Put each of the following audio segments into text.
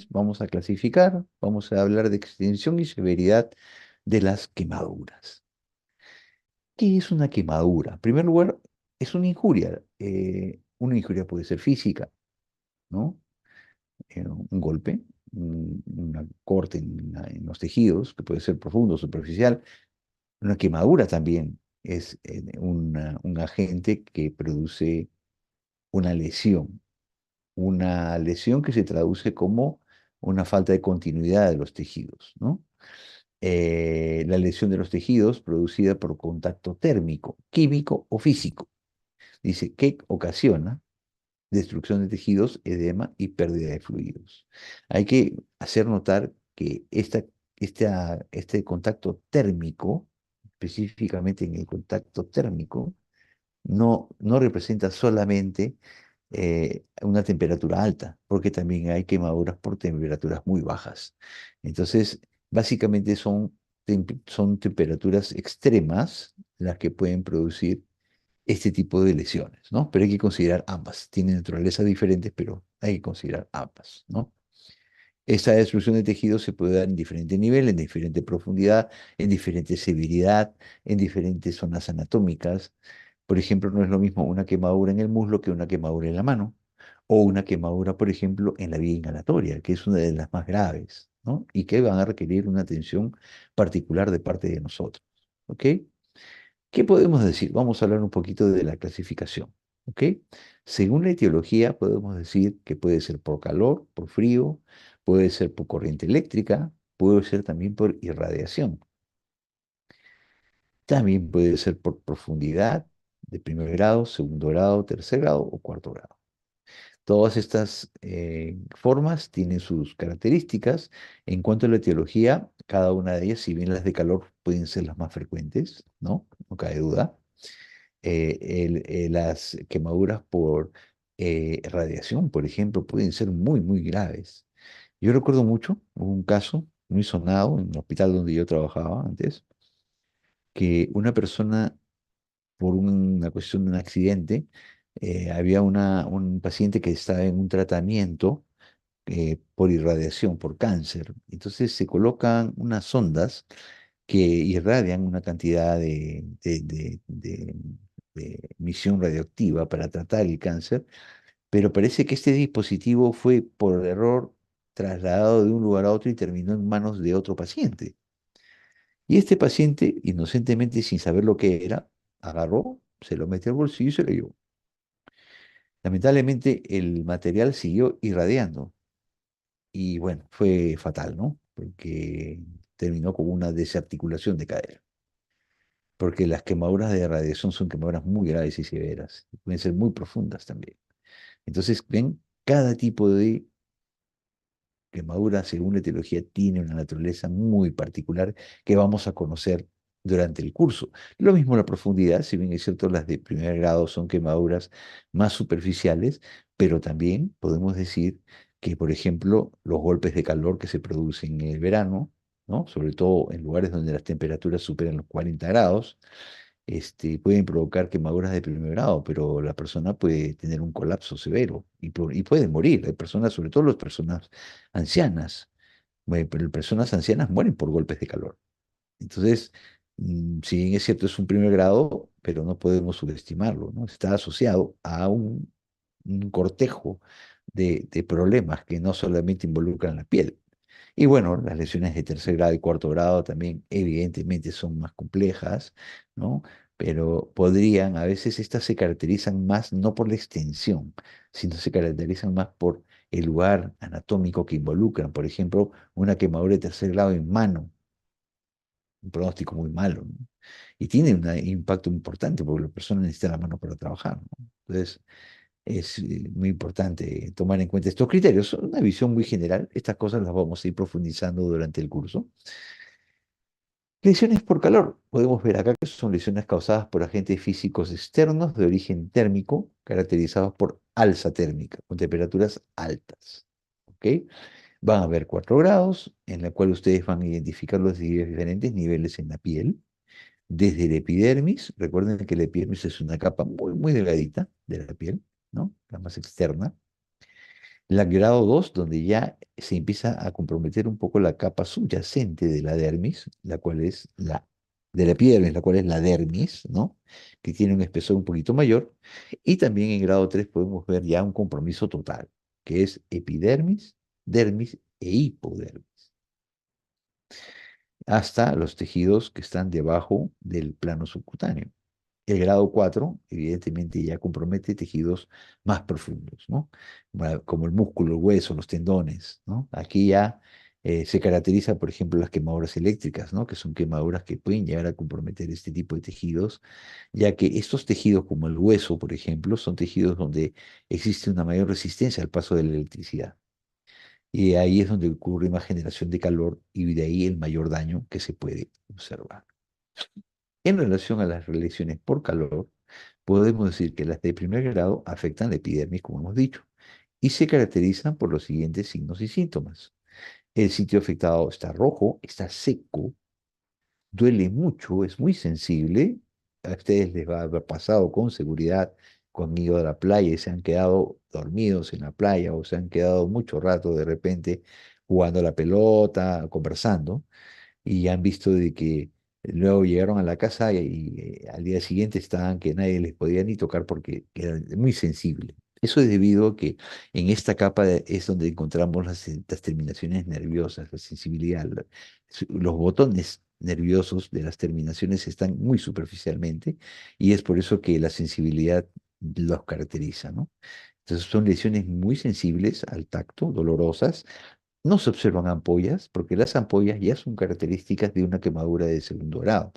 lesiones, vamos a clasificar, vamos a hablar de extensión y severidad de las quemaduras. ¿Qué es una quemadura? En primer lugar, es una injuria. Una injuria puede ser física, ¿no? Un golpe, una corte en los tejidos, que puede ser profundo, superficial. Una quemadura también es un agente que produce una lesión que se traduce como una falta de continuidad de los tejidos, ¿no? La lesión de los tejidos producida por contacto térmico, químico o físico. Dice que ocasiona destrucción de tejidos, edema y pérdida de fluidos. Hay que hacer notar que este contacto térmico, específicamente en el contacto térmico, no representa solamente una temperatura alta, porque también hay quemaduras por temperaturas muy bajas. Entonces, básicamente son temperaturas extremas las que pueden producir este tipo de lesiones, ¿no? Pero hay que considerar ambas. Tienen naturalezas diferentes, pero hay que considerar ambas, ¿no? Esta destrucción de tejidos se puede dar en diferentes niveles, en diferente profundidad, en diferente severidad, en diferentes zonas anatómicas. Por ejemplo, no es lo mismo una quemadura en el muslo que una quemadura en la mano, o una quemadura, por ejemplo, en la vía inhalatoria, que es una de las más graves, ¿no? Y que van a requerir una atención particular de parte de nosotros, ¿ok? ¿Qué podemos decir? Vamos a hablar un poquito de la clasificación, ¿ok? Según la etiología, podemos decir que puede ser por calor, por frío, puede ser por corriente eléctrica, puede ser también por irradiación. También puede ser por profundidad de primer grado, segundo grado, tercer grado o cuarto grado. Todas estas formas tienen sus características. En cuanto a la etiología, cada una de ellas, si bien las de calor pueden ser las más frecuentes, ¿no? No cabe duda. Las quemaduras por radiación, por ejemplo, pueden ser muy, muy graves. Yo recuerdo mucho, hubo un caso muy sonado en el hospital donde yo trabajaba antes, que una persona, por una cuestión de un accidente, había un paciente que estaba en un tratamiento por irradiación, por cáncer. Entonces se colocan unas sondas que irradian una cantidad de emisión radioactiva para tratar el cáncer, pero parece que este dispositivo fue por error trasladado de un lugar a otro y terminó en manos de otro paciente. Y este paciente, inocentemente, sin saber lo que era, agarró, se lo metió al bolsillo y se lo llevó. Lamentablemente, el material siguió irradiando. Y bueno, fue fatal, ¿no? Porque terminó con una desarticulación de cadera. Porque las quemaduras de radiación son quemaduras muy graves y severas. Pueden ser muy profundas también. Entonces, ven, cada tipo de quemadura, según la etiología, tiene una naturaleza muy particular que vamos a conocer durante el curso. Lo mismo la profundidad, si bien es cierto, las de primer grado son quemaduras más superficiales, pero también podemos decir que, por ejemplo, los golpes de calor que se producen en el verano, ¿no? Sobre todo en lugares donde las temperaturas superan los 40 grados, pueden provocar quemaduras de primer grado, pero la persona puede tener un colapso severo y puede morir. Hay personas, sobre todo las personas ancianas, pero personas ancianas mueren por golpes de calor. Entonces, si bien es cierto, es un primer grado, pero no podemos subestimarlo, ¿no? Está asociado a un cortejo de problemas que no solamente involucran la piel. Y bueno, las lesiones de tercer grado y cuarto grado también evidentemente son más complejas, ¿no? Pero podrían, a veces estas se caracterizan más no por la extensión, sino se caracterizan más por el lugar anatómico que involucran. Por ejemplo, una quemadura de tercer grado en mano, un pronóstico muy malo, ¿no? Y tiene un impacto importante porque la persona necesita la mano para trabajar, ¿no? Entonces, es muy importante tomar en cuenta estos criterios. Son una visión muy general. Estas cosas las vamos a ir profundizando durante el curso. Lesiones por calor. Podemos ver acá que son lesiones causadas por agentes físicos externos de origen térmico, caracterizados por alza térmica, con temperaturas altas. ¿Ok? Van a haber 4 grados, en la cual ustedes van a identificar los diferentes niveles en la piel. Desde el epidermis, recuerden que el epidermis es una capa muy, muy delgadita de la piel, ¿no? La más externa. La grado 2 donde ya se empieza a comprometer un poco la capa subyacente de la dermis, la cual es la de la epidermis, la cual es la dermis, ¿no? Que tiene un espesor un poquito mayor. Y también en grado 3 podemos ver ya un compromiso total, que es epidermis, dermis e hipodermis, hasta los tejidos que están debajo del plano subcutáneo. El grado 4 evidentemente, ya compromete tejidos más profundos, ¿no? Como el músculo, el hueso, los tendones, ¿no? Aquí ya se caracteriza, por ejemplo, las quemaduras eléctricas, ¿no? Que son quemaduras que pueden llegar a comprometer este tipo de tejidos, ya que estos tejidos, como el hueso, por ejemplo, son tejidos donde existe una mayor resistencia al paso de la electricidad. Y ahí es donde ocurre más generación de calor y de ahí el mayor daño que se puede observar. En relación a las lesiones por calor, podemos decir que las de primer grado afectan la epidermis, como hemos dicho, y se caracterizan por los siguientes signos y síntomas. El sitio afectado está rojo, está seco, duele mucho, es muy sensible. A ustedes les va a haber pasado con seguridad cuando han ido a la playa y se han quedado dormidos en la playa o se han quedado mucho rato de repente jugando a la pelota, conversando y han visto de que luego llegaron a la casa y al día siguiente estaban que nadie les podía ni tocar porque era muy sensible. Eso es debido a que en esta capa es donde encontramos las terminaciones nerviosas, la sensibilidad. Los botones nerviosos de las terminaciones están muy superficialmente y es por eso que la sensibilidad los caracteriza, ¿no? Entonces son lesiones muy sensibles al tacto, dolorosas, no se observan ampollas porque las ampollas ya son características de una quemadura de segundo grado.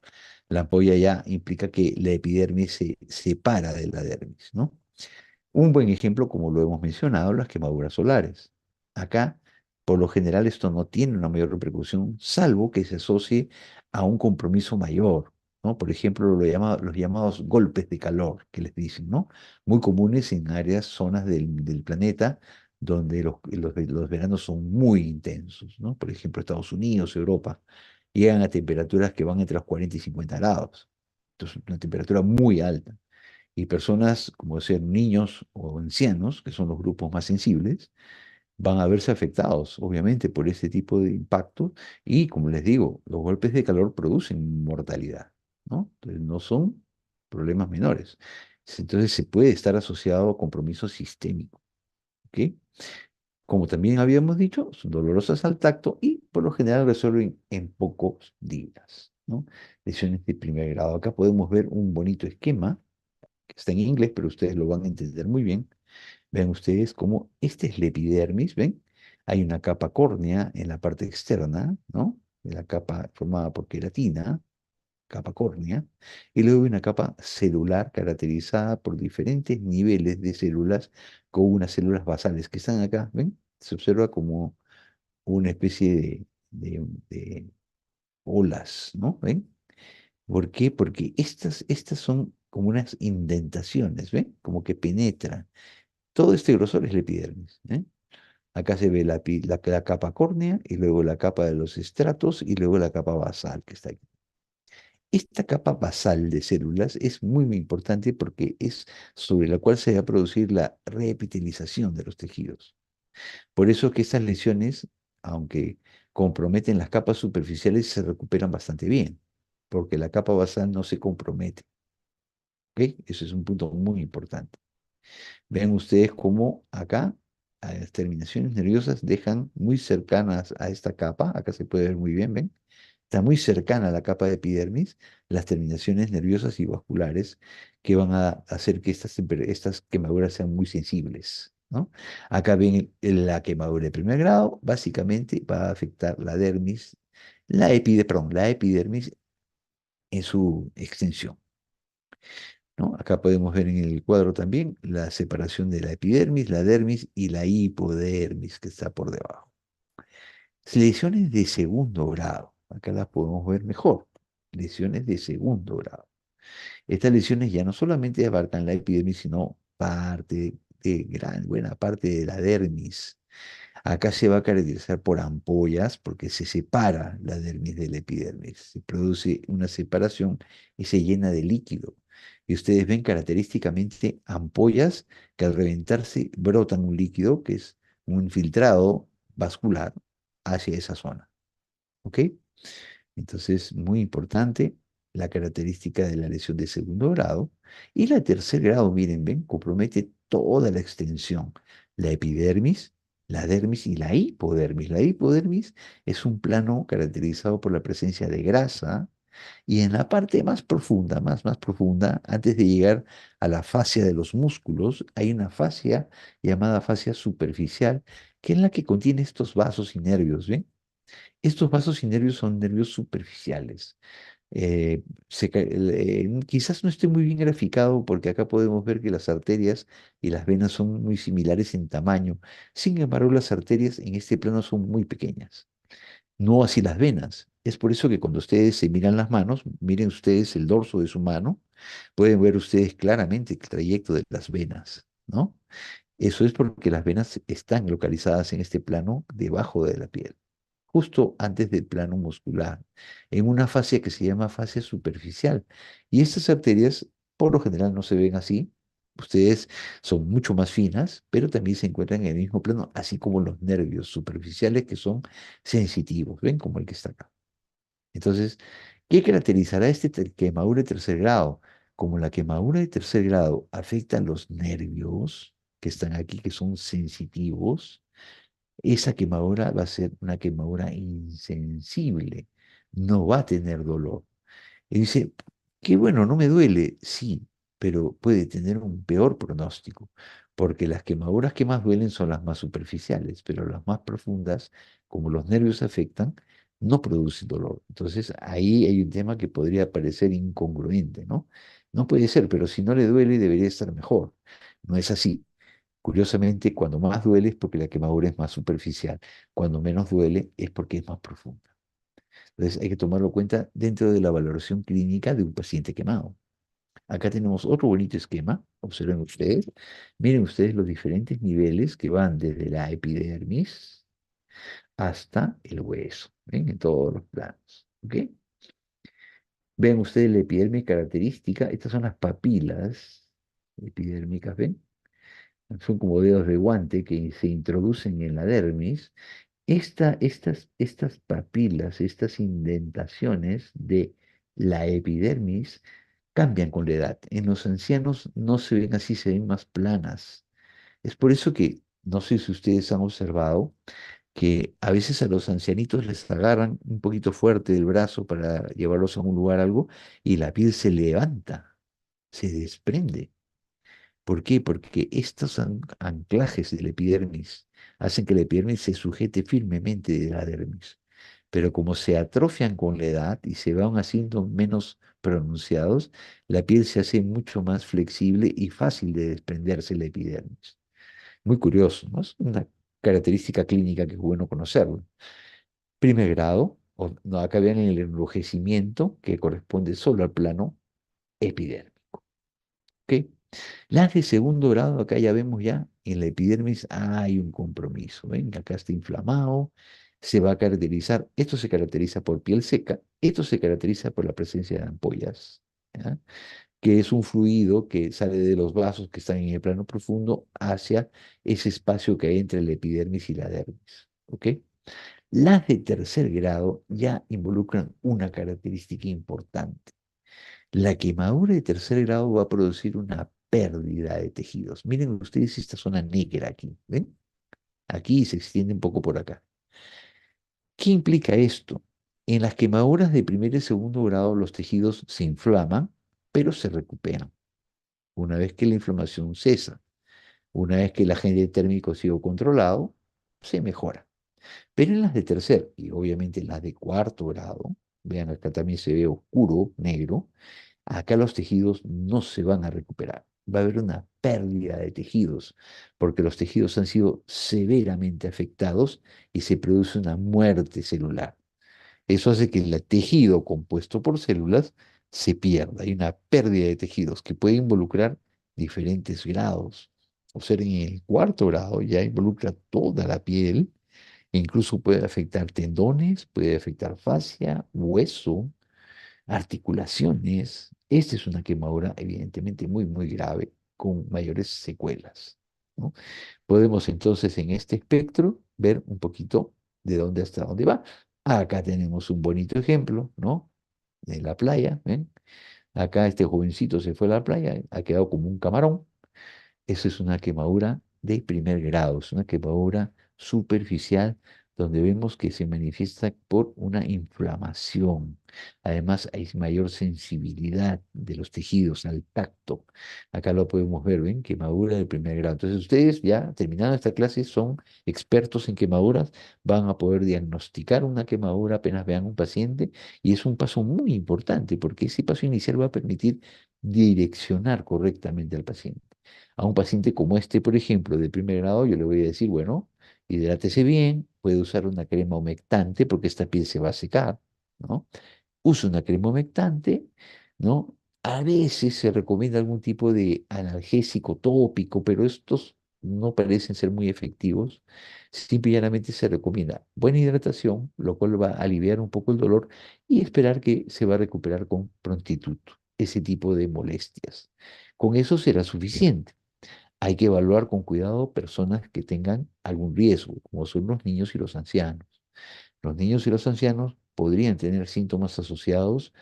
La ampolla ya implica que la epidermis se separa de la dermis, ¿no? Un buen ejemplo, como lo hemos mencionado, las quemaduras solares. Acá, por lo general, esto no tiene una mayor repercusión, salvo que se asocie a un compromiso mayor, ¿no? Por ejemplo, los llamados golpes de calor, que les dicen, ¿no? Muy comunes en áreas, zonas del planeta donde los veranos son muy intensos, ¿no? Por ejemplo, Estados Unidos, Europa, llegan a temperaturas que van entre los 40 y 50 grados. Entonces, una temperatura muy alta y personas como ser niños o ancianos, que son los grupos más sensibles, van a verse afectados, obviamente, por este tipo de impacto y, como les digo, los golpes de calor producen mortalidad, ¿no? Entonces, no son problemas menores. Entonces, se puede estar asociado a compromiso sistémico, ¿ok? Como también habíamos dicho, son dolorosas al tacto y por lo general resuelven en pocos días, ¿no? Lesiones de primer grado. Acá podemos ver un bonito esquema que está en inglés, pero ustedes lo van a entender muy bien. Vean ustedes cómo esta es la epidermis, ¿ven? Hay una capa córnea en la parte externa, ¿no? De la capa formada por queratina, capa córnea, y luego hay una capa celular caracterizada por diferentes niveles de células con unas células basales que están acá, ¿ven? Se observa como una especie de olas, ¿no? ¿Ven? ¿Por qué? Porque estas son como unas indentaciones, ¿ven? Como que penetran. Todo este grosor es la epidermis, ¿eh? Acá se ve la capa córnea y luego la capa de los estratos y luego la capa basal que está aquí. Esta capa basal de células es muy, muy importante porque es sobre la cual se va a producir la reepitelización de los tejidos. Por eso que estas lesiones, aunque comprometen las capas superficiales, se recuperan bastante bien, porque la capa basal no se compromete. ¿Ok? Ese es un punto muy importante. Ven ustedes cómo acá a las terminaciones nerviosas dejan muy cercanas a esta capa, acá se puede ver muy bien, ¿ven? Está muy cercana a la capa de epidermis, las terminaciones nerviosas y vasculares que van a hacer que estas quemaduras sean muy sensibles, ¿no? Acá ven la quemadura de primer grado, básicamente va a afectar la dermis, la epidermis en su extensión, ¿no? Acá podemos ver en el cuadro también la separación de la epidermis, la dermis y la hipodermis que está por debajo. Lesiones de segundo grado. Acá las podemos ver mejor. Lesiones de segundo grado. Estas lesiones ya no solamente abarcan la epidermis, sino buena parte de la dermis. Acá se va a caracterizar por ampollas porque se separa la dermis de la epidermis. Se produce una separación y se llena de líquido. Y ustedes ven característicamente ampollas que al reventarse brotan un líquido que es un filtrado vascular hacia esa zona. ¿Ok? Entonces, muy importante la característica de la lesión de segundo grado. Y la tercer grado, miren, ven, compromete toda la extensión, la epidermis, la dermis y la hipodermis. La hipodermis es un plano caracterizado por la presencia de grasa y en la parte más profunda, más profunda, antes de llegar a la fascia de los músculos, hay una fascia llamada fascia superficial, que es la que contiene estos vasos y nervios, ¿ven? Estos vasos y nervios son nervios superficiales. Quizás no esté muy bien graficado porque acá podemos ver que las arterias y las venas son muy similares en tamaño. Sin embargo, las arterias en este plano son muy pequeñas. No así las venas. Es por eso que cuando ustedes se miran las manos, miren ustedes el dorso de su mano, pueden ver ustedes claramente el trayecto de las venas, ¿no? Eso es porque las venas están localizadas en este plano debajo de la piel, justo antes del plano muscular, en una fascia que se llama fascia superficial. Y estas arterias, por lo general, no se ven así. Ustedes son mucho más finas, pero también se encuentran en el mismo plano, así como los nervios superficiales que son sensitivos, ¿ven? Como el que está acá. Entonces, ¿qué caracterizará quemadura de tercer grado? Como la quemadura de tercer grado afecta a los nervios que están aquí, que son sensitivos, esa quemadura va a ser una quemadura insensible, no va a tener dolor. Y dice, qué bueno, no me duele, sí, pero puede tener un peor pronóstico, porque las quemaduras que más duelen son las más superficiales, pero las más profundas, como los nervios afectan, no producen dolor. Entonces ahí hay un tema que podría parecer incongruente, ¿no? No puede ser, pero si no le duele debería estar mejor. No es así. Curiosamente, cuando más duele es porque la quemadura es más superficial, cuando menos duele es porque es más profunda. Entonces hay que tomarlo en cuenta dentro de la valoración clínica de un paciente quemado. Acá tenemos otro bonito esquema, observen ustedes, miren ustedes los diferentes niveles que van desde la epidermis hasta el hueso, ¿ven? En todos los planos. ¿Ok? Ven ustedes la epidermis característica, estas son las papilas epidérmicas, ¿ven? Son como dedos de guante que se introducen en la dermis. Estas papilas, estas indentaciones de la epidermis cambian con la edad. En los ancianos no se ven así, se ven más planas. Es por eso que, no sé si ustedes han observado, que a veces a los ancianitos les agarran un poquito fuerte del brazo para llevarlos a un lugar algo y la piel se levanta, se desprende. ¿Por qué? Porque estos anclajes de la epidermis hacen que la epidermis se sujete firmemente de la dermis. Pero como se atrofian con la edad y se van haciendo menos pronunciados, la piel se hace mucho más flexible y fácil de desprenderse la epidermis. Muy curioso, ¿no? Es una característica clínica que es bueno conocerlo. Primer grado, no, acá ven el enrojecimiento que corresponde solo al plano epidérmico. ¿Ok? Las de segundo grado, acá ya vemos ya, en la epidermis hay un compromiso. ¿Ven? Acá está inflamado, se va a caracterizar, esto se caracteriza por piel seca, esto se caracteriza por la presencia de ampollas, ¿ya? Que es un fluido que sale de los vasos que están en el plano profundo hacia ese espacio que hay entre la epidermis y la dermis. ¿Ok? Las de tercer grado ya involucran una característica importante. La quemadura de tercer grado va a producir una pérdida de tejidos. Miren ustedes esta zona negra aquí, ¿ven? Aquí se extiende un poco por acá. ¿Qué implica esto? En las quemaduras de primer y segundo grado los tejidos se inflaman, pero se recuperan. Una vez que la inflamación cesa, una vez que el agente térmico ha sido controlado, se mejora. Pero en las de tercer y obviamente en las de cuarto grado, vean acá también se ve oscuro, negro, acá los tejidos no se van a recuperar. Va a haber una pérdida de tejidos, porque los tejidos han sido severamente afectados y se produce una muerte celular. Eso hace que el tejido compuesto por células se pierda. Hay una pérdida de tejidos que puede involucrar diferentes grados. O sea, en el cuarto grado ya involucra toda la piel, e incluso puede afectar tendones, puede afectar fascia, hueso, articulaciones. Esta es una quemadura evidentemente muy grave con mayores secuelas. ¿no? Podemos entonces en este espectro ver un poquito de dónde hasta dónde va. Acá tenemos un bonito ejemplo, ¿no? De la playa, ¿ven? Acá este jovencito se fue a la playa, ha quedado como un camarón. Eso es una quemadura de primer grado, es una quemadura superficial donde vemos que se manifiesta por una inflamación. Además, hay mayor sensibilidad de los tejidos al tacto. Acá lo podemos ver, ¿ven? Quemadura de primer grado. Entonces, ustedes ya terminando esta clase son expertos en quemaduras, van a poder diagnosticar una quemadura apenas vean un paciente y es un paso muy importante porque ese paso inicial va a permitir direccionar correctamente al paciente. A un paciente como este, por ejemplo, de primer grado, yo le voy a decir, bueno, hidrátese bien, puede usar una crema humectante porque esta piel se va a secar, ¿no? Usa una crema humectante, ¿no? A veces se recomienda algún tipo de analgésico tópico, pero estos no parecen ser muy efectivos. Simple y llanamente se recomienda buena hidratación, lo cual va a aliviar un poco el dolor y esperar que se va a recuperar con prontitud ese tipo de molestias. Con eso será suficiente. Hay que evaluar con cuidado personas que tengan algún riesgo, como son los niños y los ancianos. Los niños y los ancianos podrían tener síntomas asociados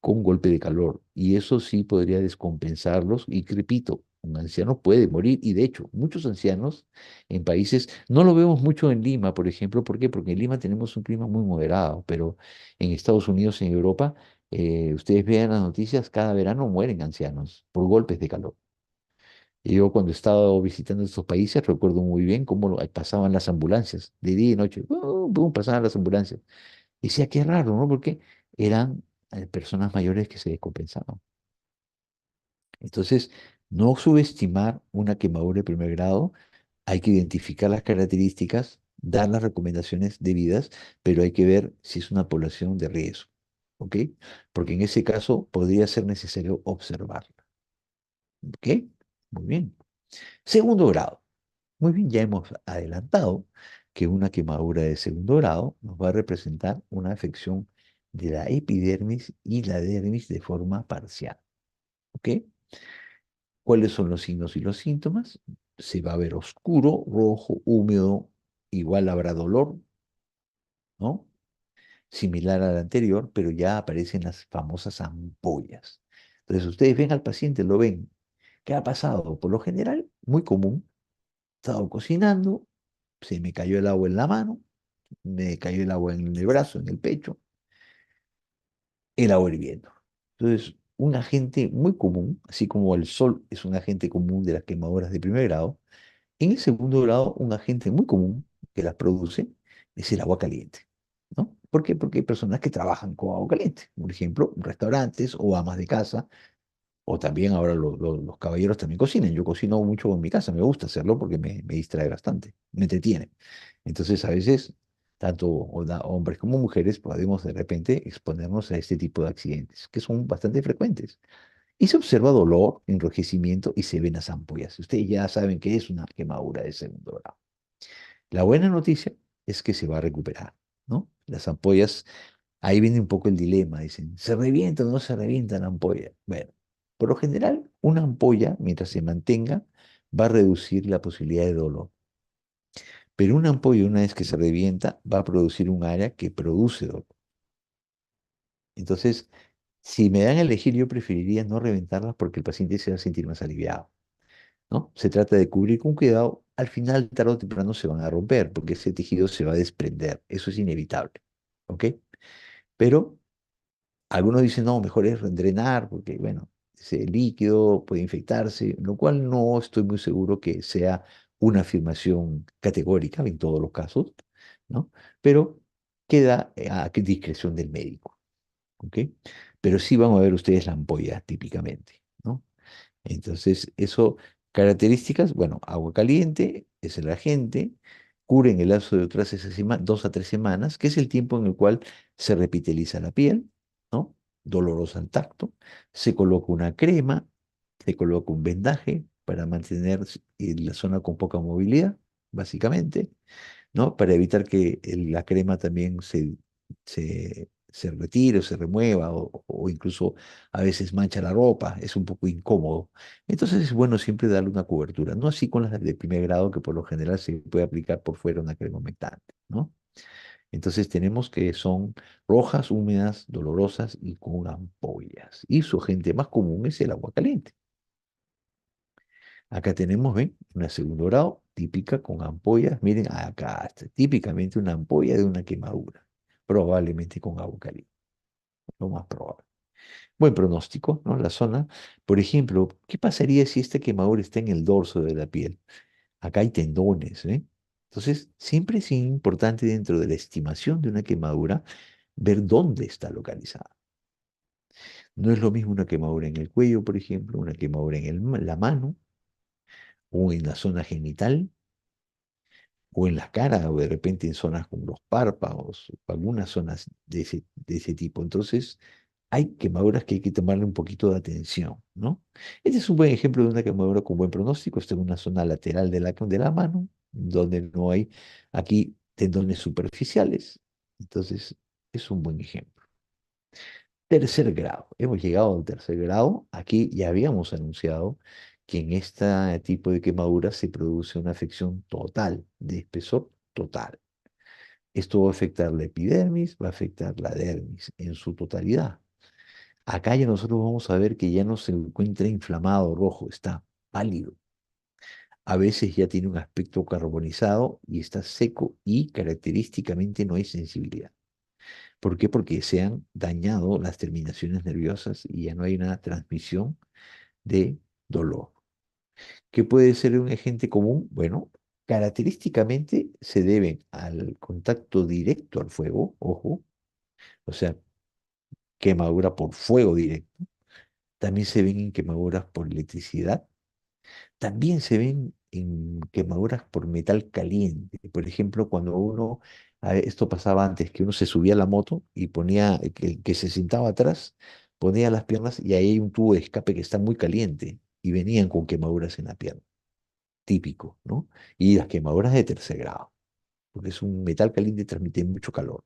con golpe de calor y eso sí podría descompensarlos y repito, un anciano puede morir y de hecho muchos ancianos en países, no lo vemos mucho en Lima, por ejemplo, ¿por qué? Porque en Lima tenemos un clima muy moderado, pero en Estados Unidos, en Europa, ustedes vean las noticias, cada verano mueren ancianos por golpes de calor. Y yo cuando estaba visitando estos países recuerdo muy bien cómo pasaban las ambulancias, de día y noche, pasaban las ambulancias. Y decía, qué raro, ¿no? Porque eran personas mayores que se descompensaban. Entonces, no subestimar una quemadura de primer grado, hay que identificar las características, dar las recomendaciones debidas, pero hay que ver si es una población de riesgo, ¿ok? Porque en ese caso podría ser necesario observarla, ¿ok? Muy bien. Segundo grado. Muy bien, ya hemos adelantado que una quemadura de segundo grado nos va a representar una afección de la epidermis y la dermis de forma parcial. ¿Ok? ¿Cuáles son los signos y los síntomas? Se va a ver oscuro, rojo, húmedo, igual habrá dolor, ¿no? Similar al anterior, pero ya aparecen las famosas ampollas. Entonces, ustedes ven al paciente, lo ven. ¿Qué ha pasado? Por lo general, muy común. He estado cocinando, se me cayó el agua en la mano, me cayó el agua en el brazo, en el pecho, el agua hirviendo. Entonces, un agente muy común, así como el sol es un agente común de las quemaduras de primer grado, en el segundo grado, un agente muy común que las produce es el agua caliente, ¿no? ¿Por qué? Porque hay personas que trabajan con agua caliente, por ejemplo, restaurantes o amas de casa, o también ahora los caballeros también cocinan. Yo cocino mucho en mi casa, me gusta hacerlo porque me distrae bastante, me entretiene. Entonces, a veces, tanto hombres como mujeres podemos de repente exponernos a este tipo de accidentes, que son bastante frecuentes. Y se observa dolor, enrojecimiento y se ven las ampollas. Ustedes ya saben que es una quemadura de segundo grado. La buena noticia es que se va a recuperar, ¿no? Las ampollas, ahí viene un poco el dilema, dicen, ¿se revienta o no se revienta la ampolla? Bueno, por lo general, una ampolla, mientras se mantenga, va a reducir la posibilidad de dolor. Pero una ampolla, una vez que se revienta, va a producir un área que produce dolor. Entonces, si me dan a elegir, yo preferiría no reventarlas porque el paciente se va a sentir más aliviado, ¿no? Se trata de cubrir con cuidado. Al final, tarde o temprano se van a romper porque ese tejido se va a desprender. Eso es inevitable, ¿ok? Pero algunos dicen, no, mejor es drenar porque, bueno, ese líquido puede infectarse, lo cual no estoy muy seguro que sea una afirmación categórica en todos los casos, ¿no? Pero queda a discreción del médico, ¿ok? Pero sí van a ver ustedes la ampolla típicamente, ¿no? Entonces, eso, características, bueno, agua caliente es el agente, cura en el lapso de otras 2 a 3 semanas, que es el tiempo en el cual se repiteliza la piel, ¿no? Dolorosa al tacto, se coloca una crema, se coloca un vendaje para mantener la zona con poca movilidad, básicamente, ¿no? Para evitar que la crema también se se retire o se remueva o incluso a veces mancha la ropa, es un poco incómodo. Entonces es bueno siempre darle una cobertura, no así con las de primer grado que por lo general se puede aplicar por fuera una crema humectante, ¿no? Entonces tenemos que son rojas, húmedas, dolorosas y con ampollas. Y su agente más común es el agua caliente. Acá tenemos, ¿ven? Una segundo grado típica con ampollas. Miren, acá está, típicamente una ampolla de una quemadura, probablemente con agua caliente, lo más probable. Buen pronóstico, ¿no? La zona. Por ejemplo, ¿qué pasaría si esta quemadura está en el dorso de la piel? Acá hay tendones, ¿eh? Entonces, siempre es importante dentro de la estimación de una quemadura ver dónde está localizada. No es lo mismo una quemadura en el cuello, por ejemplo, una quemadura en la mano o en la zona genital o en la cara o de repente en zonas como los párpados o algunas zonas de ese tipo. Entonces, hay quemaduras que hay que tomarle un poquito de atención, ¿no? Este es un buen ejemplo de una quemadura con buen pronóstico. Está en una zona lateral de la mano, donde no hay aquí tendones superficiales. Entonces, es un buen ejemplo. Tercer grado. Hemos llegado al tercer grado. Aquí ya habíamos anunciado que en este tipo de quemaduras se produce una afección total, de espesor total. Esto va a afectar la epidermis, va a afectar la dermis en su totalidad. Acá ya nosotros vamos a ver que ya no se encuentra inflamado rojo, está pálido. A veces ya tiene un aspecto carbonizado y está seco y característicamente no hay sensibilidad. ¿Por qué? Porque se han dañado las terminaciones nerviosas y ya no hay una transmisión de dolor. ¿Qué puede ser un agente común? Bueno, característicamente se deben al contacto directo al fuego, ojo, o sea, quemadura por fuego directo. También se ven en quemaduras por electricidad. También se ven en quemaduras por metal caliente. Por ejemplo, cuando esto pasaba antes, que uno se subía a la moto y ponía, que se sentaba atrás, ponía las piernas y ahí hay un tubo de escape que está muy caliente y venían con quemaduras en la pierna, típico, ¿no? Y las quemaduras de tercer grado, porque es un metal caliente y transmite mucho calor.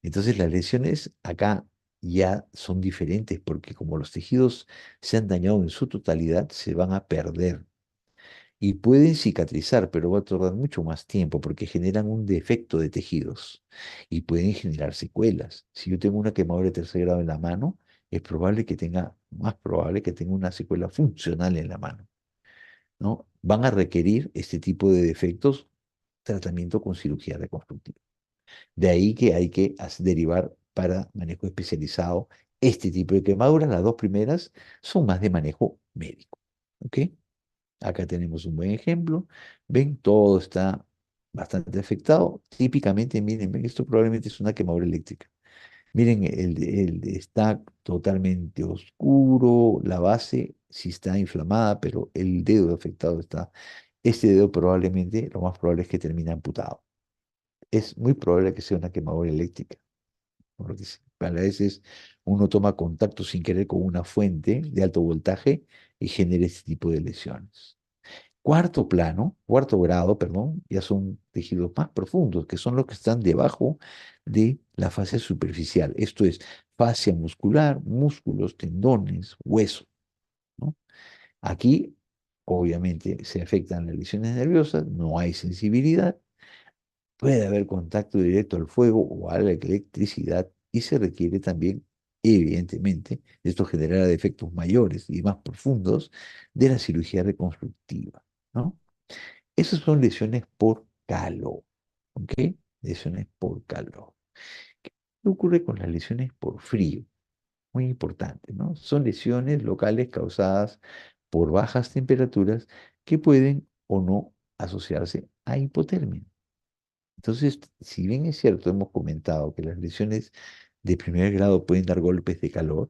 Entonces las lesiones acá ya son diferentes porque como los tejidos se han dañado en su totalidad, se van a perder y pueden cicatrizar, pero va a tardar mucho más tiempo porque generan un defecto de tejidos y pueden generar secuelas. Si yo tengo una quemadura de tercer grado en la mano, es probable que tenga, más probable que tenga una secuela funcional en la mano, ¿no? Van a requerir este tipo de defectos tratamiento con cirugía reconstructiva. De ahí que hay que derivar para manejo especializado este tipo de quemaduras. Las dos primeras son más de manejo médico, ¿ok? Acá tenemos un buen ejemplo. Ven, todo está bastante afectado. Típicamente, miren, ven, esto probablemente es una quemadura eléctrica. Miren, está totalmente oscuro, la base sí está inflamada, pero el dedo afectado está. Este dedo probablemente, lo más probable es que termine amputado. Es muy probable que sea una quemadura eléctrica, porque a veces uno toma contacto sin querer con una fuente de alto voltaje y genera este tipo de lesiones. Cuarto grado, perdón, ya son tejidos más profundos, que son los que están debajo de la fascia superficial. Esto es fascia muscular, músculos, tendones, hueso, ¿no? Aquí, obviamente, se afectan las lesiones nerviosas, no hay sensibilidad, puede haber contacto directo al fuego o a la electricidad y se requiere también, evidentemente, esto generará defectos mayores y más profundos de la cirugía reconstructiva, ¿no? Esas son lesiones por calor, ¿ok? Lesiones por calor. ¿Qué ocurre con las lesiones por frío? Muy importante, ¿no? Son lesiones locales causadas por bajas temperaturas que pueden o no asociarse a hipotermia. Entonces, si bien es cierto, hemos comentado que las lesiones de primer grado pueden dar golpes de calor,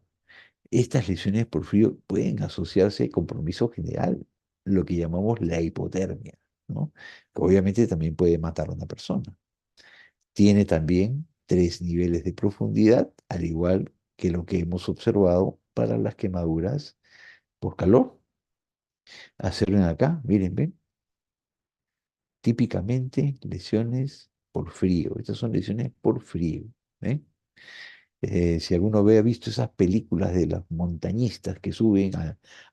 estas lesiones por frío pueden asociarse a compromiso general, lo que llamamos la hipotermia, ¿no? Que obviamente también puede matar a una persona. Tiene también 3 niveles de profundidad, al igual que lo que hemos observado para las quemaduras por calor. Hacerlo acá, miren, ven, típicamente lesiones por frío. Estas son lesiones por frío, ¿ven? Si alguno ha visto esas películas de los montañistas que suben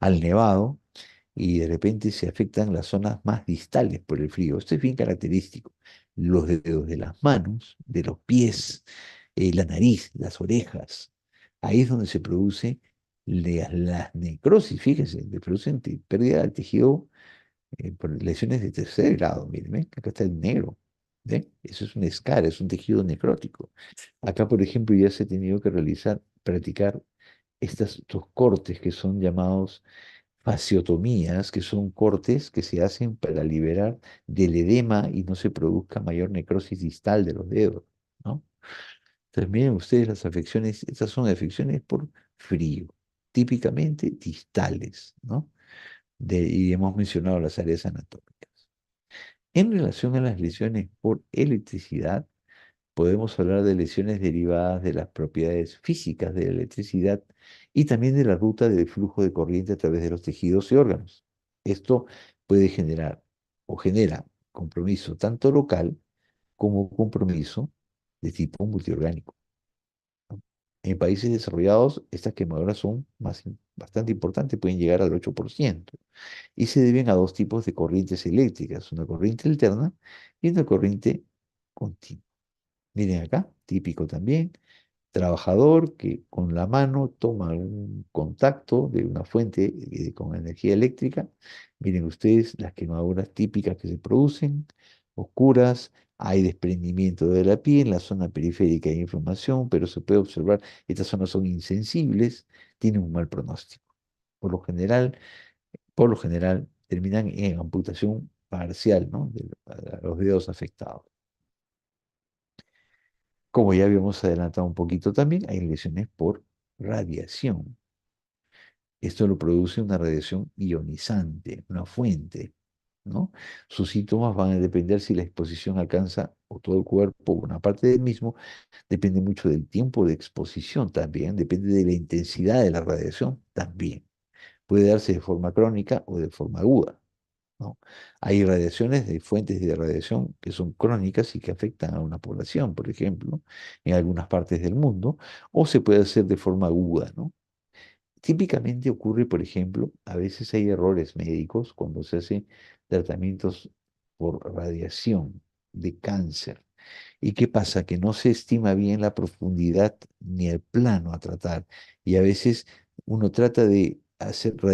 al nevado y de repente se afectan las zonas más distales por el frío. Esto es bien característico. Los dedos de las manos, de los pies, la nariz, las orejas. Ahí es donde se produce las necrosis, fíjese, se producen pérdida del tejido por lesiones de tercer grado. Miren, ¿ven? Acá está el negro. ¿Ven? Eso es un scar, es un tejido necrótico. Acá, por ejemplo, ya se ha tenido que practicar estos cortes que son llamados fasciotomías, que son cortes que se hacen para liberar del edema y no se produzca mayor necrosis distal de los dedos, ¿no? Entonces, miren ustedes las afecciones, estas son afecciones por frío, típicamente distales, ¿no? Y hemos mencionado las áreas anatómicas. En relación a las lesiones por electricidad, podemos hablar de lesiones derivadas de las propiedades físicas de la electricidad y también de la ruta de flujo de corriente a través de los tejidos y órganos. Esto puede generar o genera compromiso tanto local como compromiso de tipo multiorgánico. En países desarrollados, estas quemaduras son bastante importantes, pueden llegar al 8%, y se deben a dos tipos de corrientes eléctricas, una corriente alterna y una corriente continua. Miren acá, típico también, trabajador que con la mano toma un contacto de una fuente con energía eléctrica. Miren ustedes las quemaduras típicas que se producen, oscuras, hay desprendimiento de la piel, en la zona periférica hay inflamación, pero se puede observar, estas zonas son insensibles, tienen un mal pronóstico. Por lo general, por lo general terminan en amputación parcial, ¿no? De los dedos afectados. Como ya habíamos adelantado un poquito también, hay lesiones por radiación. Esto lo produce una radiación ionizante, una fuente, ¿no? Sus síntomas van a depender si la exposición alcanza o todo el cuerpo o una parte del mismo. Depende mucho del tiempo de exposición también, depende de la intensidad de la radiación también. Puede darse de forma crónica o de forma aguda, ¿no? Hay radiaciones de fuentes de radiación que son crónicas y que afectan a una población, por ejemplo, en algunas partes del mundo, o se puede hacer de forma aguda, ¿no? Típicamente ocurre, por ejemplo, a veces hay errores médicos cuando se hacen tratamientos por radiación de cáncer. ¿Y qué pasa? Que no se estima bien la profundidad ni el plano a tratar. Y a veces uno trata de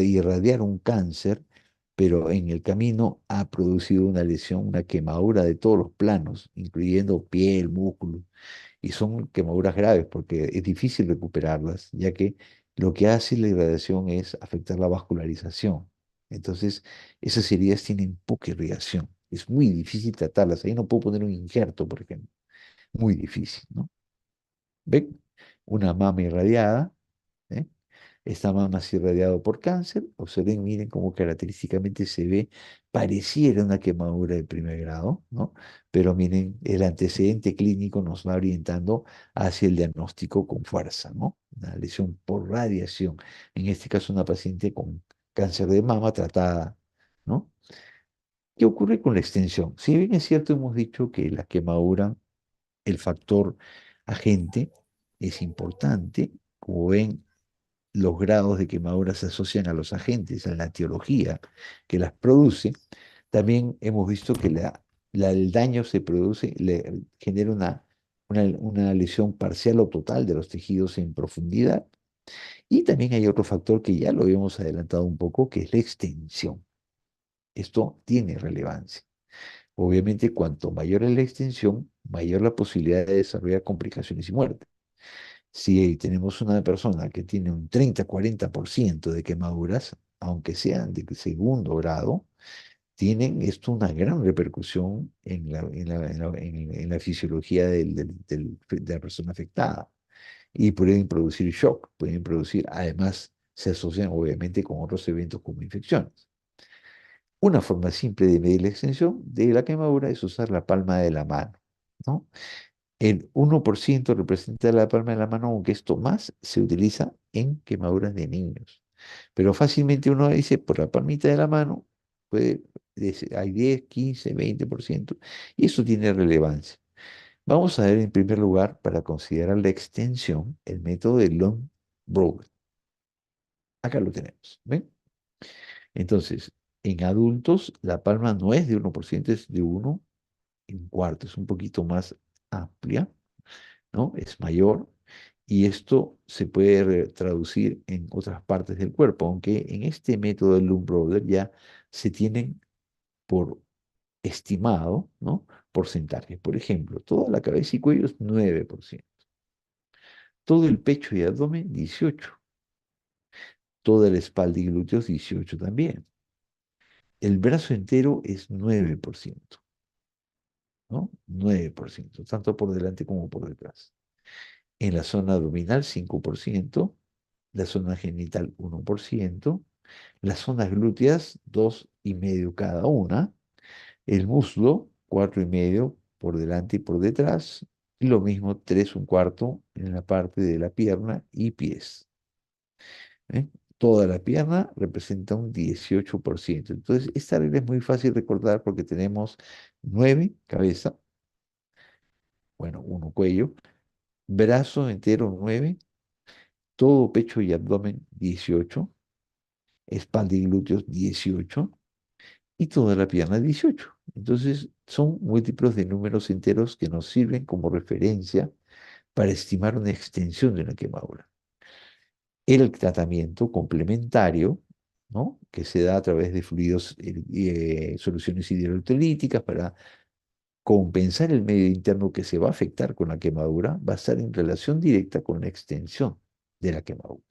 irradiar un cáncer, pero en el camino ha producido una lesión, una quemadura de todos los planos, incluyendo piel, músculo, y son quemaduras graves porque es difícil recuperarlas, ya que lo que hace la irradiación es afectar la vascularización. Entonces, esas heridas tienen poca irrigación. Es muy difícil tratarlas. Ahí no puedo poner un injerto, por ejemplo. Muy difícil, ¿no? ¿Ven? Una mama irradiada, ¿eh? Esta mama es irradiado por cáncer. Observen, miren cómo característicamente se ve, pareciera una quemadura de primer grado, ¿no? Pero miren, el antecedente clínico nos va orientando hacia el diagnóstico con fuerza, ¿no? Una lesión por radiación. En este caso, una paciente con cáncer de mama tratada, ¿no? ¿Qué ocurre con la extensión? Si bien es cierto, hemos dicho que la quemadura, el factor agente es importante, como ven, los grados de quemadura se asocian a los agentes, a la etiología que las produce. También hemos visto que el daño se produce, genera una lesión parcial o total de los tejidos en profundidad. Y también hay otro factor que ya lo habíamos adelantado un poco, que es la extensión. Esto tiene relevancia. Obviamente, cuanto mayor es la extensión, mayor la posibilidad de desarrollar complicaciones y muerte. Si tenemos una persona que tiene un 30-40% de quemaduras, aunque sean de segundo grado, tienen esto una gran repercusión en la fisiología de la persona afectada y pueden producir shock, pueden producir, además se asocian obviamente con otros eventos como infecciones. Una forma simple de medir la extensión de la quemadura es usar la palma de la mano, ¿no? El 1% representa la palma de la mano, aunque esto más se utiliza en quemaduras de niños. Pero fácilmente uno dice, por la palmita de la mano, hay 10, 15, 20%, y eso tiene relevancia. Vamos a ver en primer lugar, para considerar la extensión, el método de Long-Broad. Acá lo tenemos. ¿Ven? Entonces, en adultos, la palma no es de 1%, es de 1 1/4. Es un poquito más amplia, ¿no? Es mayor. Y esto se puede traducir en otras partes del cuerpo, aunque en este método del Lumbrother ya se tienen por estimado, ¿no? Porcentajes. Por ejemplo, toda la cabeza y cuello es 9%, todo el pecho y abdomen 18%, toda la espalda y glúteos 18% también. El brazo entero es 9%, ¿no? 9%, tanto por delante como por detrás. En la zona abdominal 5%, la zona genital 1%, las zonas glúteas 2,5 cada una, el muslo 4,5 por delante y por detrás, y lo mismo 3 1/4 en la parte de la pierna y pies. ¿Eh? Toda la pierna representa un 18%. Entonces, esta regla es muy fácil de recordar porque tenemos 9 cabeza, bueno, 1 cuello, brazo entero 9, todo pecho y abdomen 18, espalda y glúteos 18 y toda la pierna 18. Entonces, son múltiplos de números enteros que nos sirven como referencia para estimar una extensión de una quemadura. El tratamiento complementario, ¿no? Que se da a través de fluidos y soluciones hidroelectrolíticas para compensar el medio interno que se va a afectar con la quemadura, va a estar en relación directa con la extensión de la quemadura.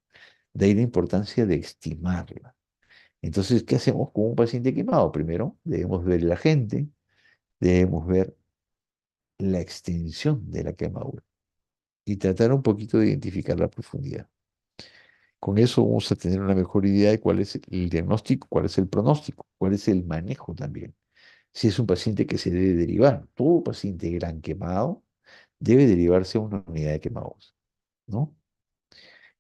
De ahí la importancia de estimarla. Entonces, ¿qué hacemos con un paciente quemado? Primero, debemos ver el agente, debemos ver la extensión de la quemadura y tratar un poquito de identificar la profundidad. Con eso vamos a tener una mejor idea de cuál es el diagnóstico, cuál es el pronóstico, cuál es el manejo también. Si es un paciente que se debe derivar, todo paciente gran quemado debe derivarse a una unidad de quemados, ¿no?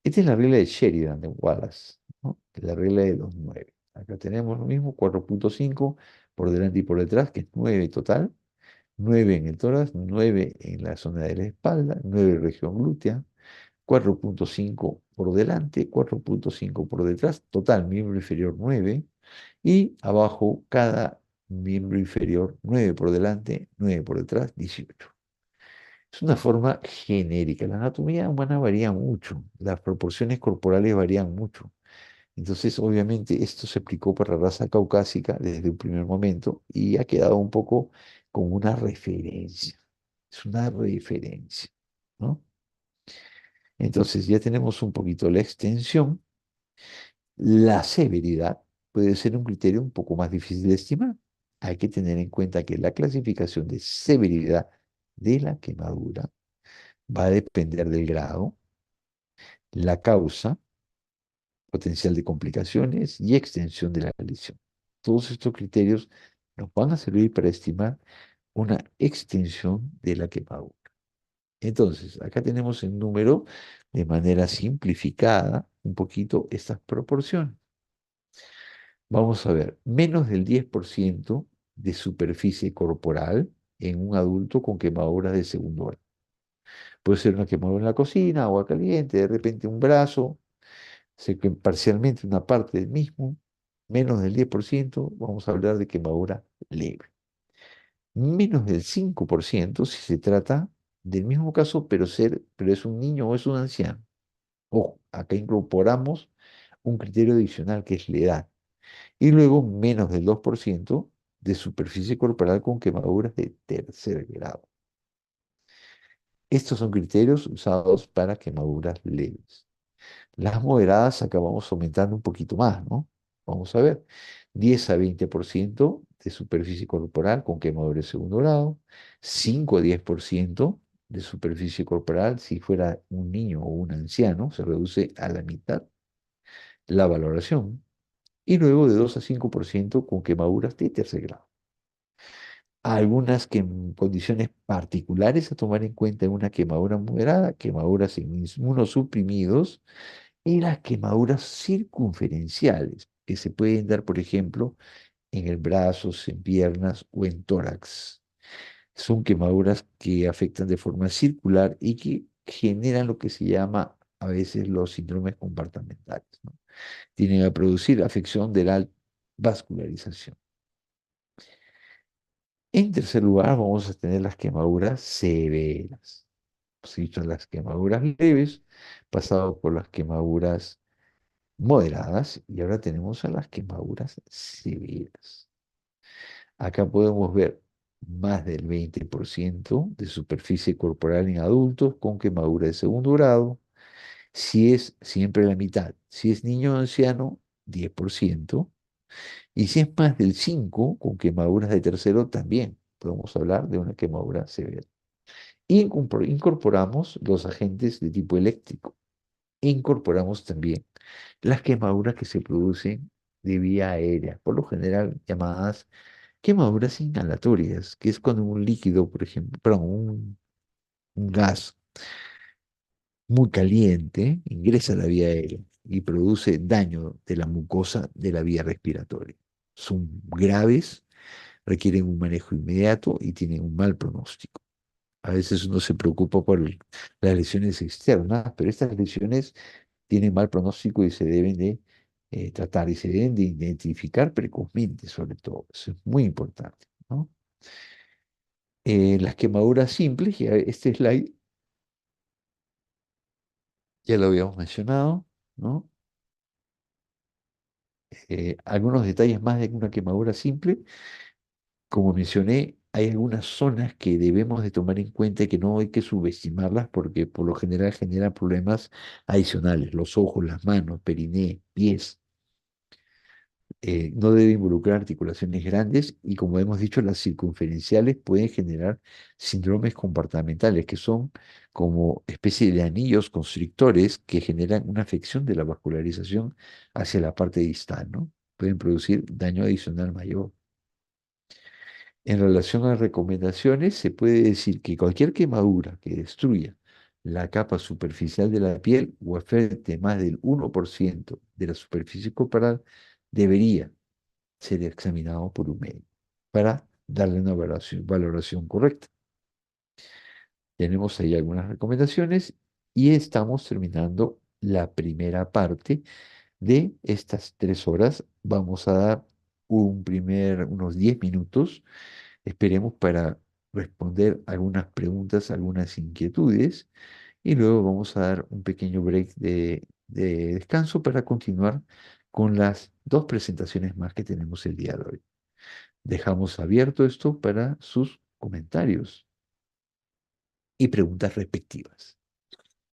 Esta es la regla de Sheridan de Wallace, ¿no? La regla de los 9. Acá tenemos lo mismo, 4,5 por delante y por detrás, que es 9 total, 9 en el tórax, 9 en la zona de la espalda, 9 región glútea, 4,5 por delante, 4,5 por detrás, total miembro inferior 9 y abajo cada miembro inferior 9 por delante, 9 por detrás, 18. Es una forma genérica. La anatomía humana varía mucho, las proporciones corporales varían mucho. Entonces, obviamente, esto se aplicó para la raza caucásica desde un primer momento y ha quedado un poco como una referencia. Es una referencia, ¿no? Entonces, ya tenemos un poquito la extensión. La severidad puede ser un criterio un poco más difícil de estimar. Hay que tener en cuenta que la clasificación de severidad de la quemadura va a depender del grado, la causa, potencial de complicaciones y extensión de la lesión. Todos estos criterios nos van a servir para estimar una extensión de la quemadura. Entonces, acá tenemos en número, de manera simplificada, un poquito estas proporciones. Vamos a ver, menos del 10% de superficie corporal en un adulto con quemaduras de segundo grado. Puede ser una quemadura en la cocina, agua caliente, de repente un brazo, parcialmente una parte del mismo, menos del 10%, vamos a hablar de quemadura leve. Menos del 5% si se trata del mismo caso, pero es un niño o es un anciano. Ojo, acá incorporamos un criterio adicional que es la edad. Y luego menos del 2% de superficie corporal con quemaduras de tercer grado. Estos son criterios usados para quemaduras leves. Las moderadas acabamos aumentando un poquito más, ¿no? Vamos a ver. 10 a 20% de superficie corporal con quemadura de segundo grado. 5 a 10% de superficie corporal si fuera un niño o un anciano, se reduce a la mitad la valoración. Y luego de 2 a 5% con quemaduras de tercer grado. Algunas condiciones particulares a tomar en cuenta en una quemadura moderada, quemaduras en inmunosuprimidos y las quemaduras circunferenciales, que se pueden dar, por ejemplo, en el brazo, en piernas o en tórax. Son quemaduras que afectan de forma circular y que generan lo que se llama a veces los síndromes compartimentales, ¿no? Tienen a producir afección de la vascularización. En tercer lugar, vamos a tener las quemaduras severas. Hemos dicho las quemaduras leves, pasado por las quemaduras moderadas y ahora tenemos a las quemaduras severas. Acá podemos ver más del 20% de superficie corporal en adultos con quemadura de segundo grado. Si es siempre la mitad, si es niño o anciano, 10%. Y si es más del 5 con quemaduras de tercero, también podemos hablar de una quemadura severa. Y incorporamos los agentes de tipo eléctrico. Incorporamos también las quemaduras que se producen de vía aérea, por lo general llamadas quemaduras inhalatorias, que es cuando un líquido, por ejemplo, perdón, un gas muy caliente ingresa a la vía aérea y produce daño de la mucosa de la vía respiratoria. Son graves, requieren un manejo inmediato y tienen un mal pronóstico. A veces uno se preocupa por las lesiones externas, pero estas lesiones tienen mal pronóstico y se deben de tratar y se deben de identificar precozmente, sobre todo. Eso es muy importante, ¿no? Las quemaduras simples, ya este slide ya lo habíamos mencionado, ¿no? Algunos detalles más de una quemadura simple. Como mencioné, hay algunas zonas que debemos de tomar en cuenta y que no hay que subestimarlas porque por lo general generan problemas adicionales. Los ojos, las manos, periné, pies. No debe involucrar articulaciones grandes y como hemos dicho, las circunferenciales pueden generar síndromes comportamentales que son como especie de anillos constrictores que generan una afección de la vascularización hacia la parte distal, ¿no? Pueden producir daño adicional mayor. En relación a recomendaciones, se puede decir que cualquier quemadura que destruya la capa superficial de la piel o afecte más del 1% de la superficie corporal debería ser examinado por un médico para darle una valoración correcta. Tenemos ahí algunas recomendaciones y estamos terminando la primera parte de estas 3 horas. Vamos a dar unos 10 minutos, esperemos, para responder algunas preguntas, algunas inquietudes y luego vamos a dar un pequeño break de descanso para continuar con las dos presentaciones más que tenemos el día de hoy. Dejamos abierto esto para sus comentarios y preguntas respectivas.